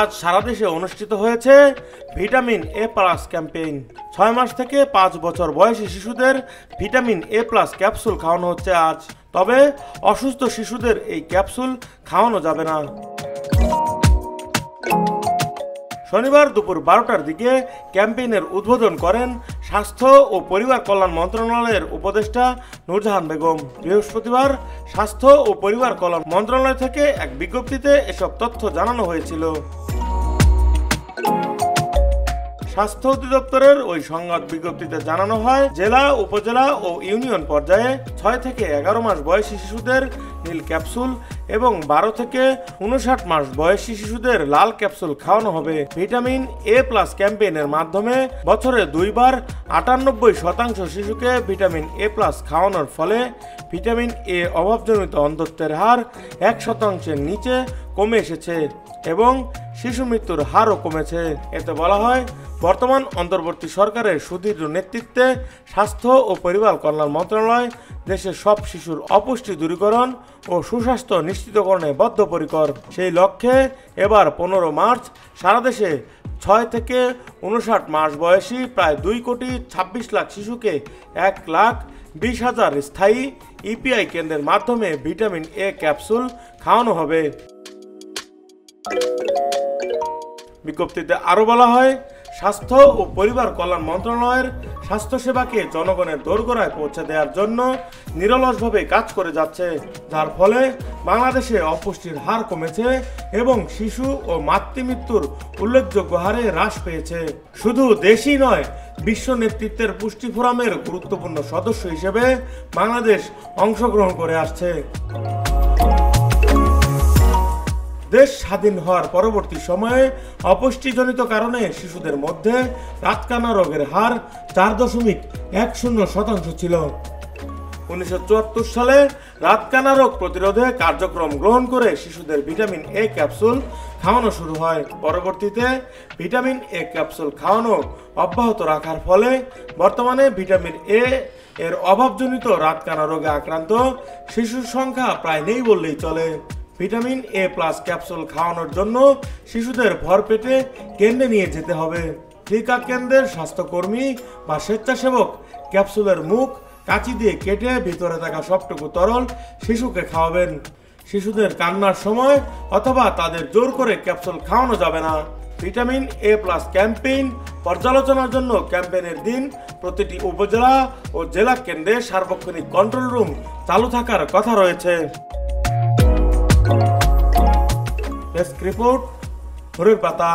আজ সারা দেশে অনুষ্ঠিত হয়েছে ভিটামিন এ প্লাস ক্যাম্পেইন। 6 মাস থেকে 5 বছর বয়সী শিশুদের ভিটামিন এ প্লাস ক্যাপসুল খাওয়ানো হচ্ছে আজ। তবে অসুস্থ শিশুদের এই ক্যাপসুল খাওয়ানো যাবে না। শনিবার দুপুর 12টার দিকে ক্যাম্পেইনের উদ্বোধন করেন স্বাস্থ্য ও পরিবার কল্যাণ মন্ত্রণালয়ের উপদেষ্টা নূরজাহান বেগম। বৃহস্পতিবার স্বাস্থ্য ও পরিবার কল্যাণ মন্ত্রণালয় থেকে এক বিজ্ঞপ্তিতে এসব তথ্য জানানো হয়েছিল। স্বাস্থ্য অধিদপ্তরের ওই সংবাদ বিজ্ঞপ্তিতে জানানো হয়, জেলা, উপজেলা ও ইউনিয়ন পর্যায়ে 6 থেকে 11 মাস বয়সী শিশুদের নীল ক্যাপসুল এবং 12 থেকে 59 মাস বয়সী শিশুদের লাল ক্যাপসুল খাওয়ানো হবে। ভিটামিন এ প্লাস ক্যাম্পেইনের মাধ্যমে বছরে 2 বার 98% শিশুকে ভিটামিন এ প্লাস খাওয়ানোর ফলে ভিটামিন এ অভাবজনিত অন্ধত্বের হার 1% নিচে কমে এসেছে এবং শিশু মৃত্যুর হারও কমেছে। এতে বলা হয়, বর্তমান অন্তর্বর্তী সরকারের সুদৃঢ় নেতৃত্বে স্বাস্থ্য ও পরিবার কল্যাণ মন্ত্রণালয় দেশের সব শিশুর অপুষ্টি দূরীকরণ ও সুস্বাস্থ্য নিশ্চিতকরণে বদ্ধপরিকর। সেই লক্ষ্যে এবার 15 মার্চ সারা দেশে 6 থেকে 59 মাস বয়সী প্রায় 2,26 লাখ শিশুকে 1,20,000 স্থায়ী ইপিআই কেন্দ্রের মাধ্যমে ভিটামিন এ ক্যাপসুল খাওয়ানো হবে। বিজ্ঞপ্তিতে আরও বলা হয়, স্বাস্থ্য ও পরিবার কল্যাণ মন্ত্রণালয়ের স্বাস্থ্যসেবাকে জনগণের দোরগোড়ায় পৌঁছে দেওয়ার জন্য নিরলসভাবে কাজ করে যাচ্ছে, যার ফলে বাংলাদেশে অপুষ্টির হার কমেছে এবং শিশু ও মাতৃমৃত্যুর উল্লেখযোগ্য হারে হ্রাস পেয়েছে। শুধু দেশই নয়, বিশ্ব নেতৃত্বের পুষ্টি ফোরামের গুরুত্বপূর্ণ সদস্য হিসেবে বাংলাদেশ অংশগ্রহণ করে আসছে। দেশ স্বাধীন হওয়ার পরবর্তী সময়ে অপুষ্টিজনিত কারণে শিশুদের মধ্যে রাতকানা রোগের হার 4.10% ছিল। 1974 সালে রাতকানা রোগ প্রতিরোধে কার্যক্রম গ্রহণ করে শিশুদের ভিটামিন এ ক্যাপসুল খাওয়ানো শুরু হয়। পরবর্তীতে ভিটামিন এ ক্যাপসুল খাওয়ানো অব্যাহত রাখার ফলে বর্তমানে ভিটামিন এ এর অভাবজনিত রাতকানা রোগে আক্রান্ত শিশুর সংখ্যা প্রায় নেই বললেই চলে। ভিটামিন এ প্লাস ক্যাপসুল খাওয়ানোর জন্য শিশুদের ভরপেটে কেন্দ্রে নিয়ে যেতে হবে। টিকা কেন্দ্রের স্বাস্থ্যকর্মী বা স্বেচ্ছাসেবক ক্যাপসুলের মুখ কাঁচি দিয়ে কেটে ভিতরে থাকা সবটুকু তরল শিশুকে খাওয়াবেন। শিশুদের কান্নার সময় অথবা তাদের জোর করে ক্যাপসুল খাওয়ানো যাবে না। ভিটামিন এ প্লাস ক্যাম্পেইন পর্যালোচনার জন্য ক্যাম্পেইনের দিন প্রতিটি উপজেলা ও জেলা কেন্দ্রে সার্বক্ষণিক কন্ট্রোল রুম চালু থাকার কথা রয়েছে। ডেস্ক রিপোর্ট, ভোরের পাতা।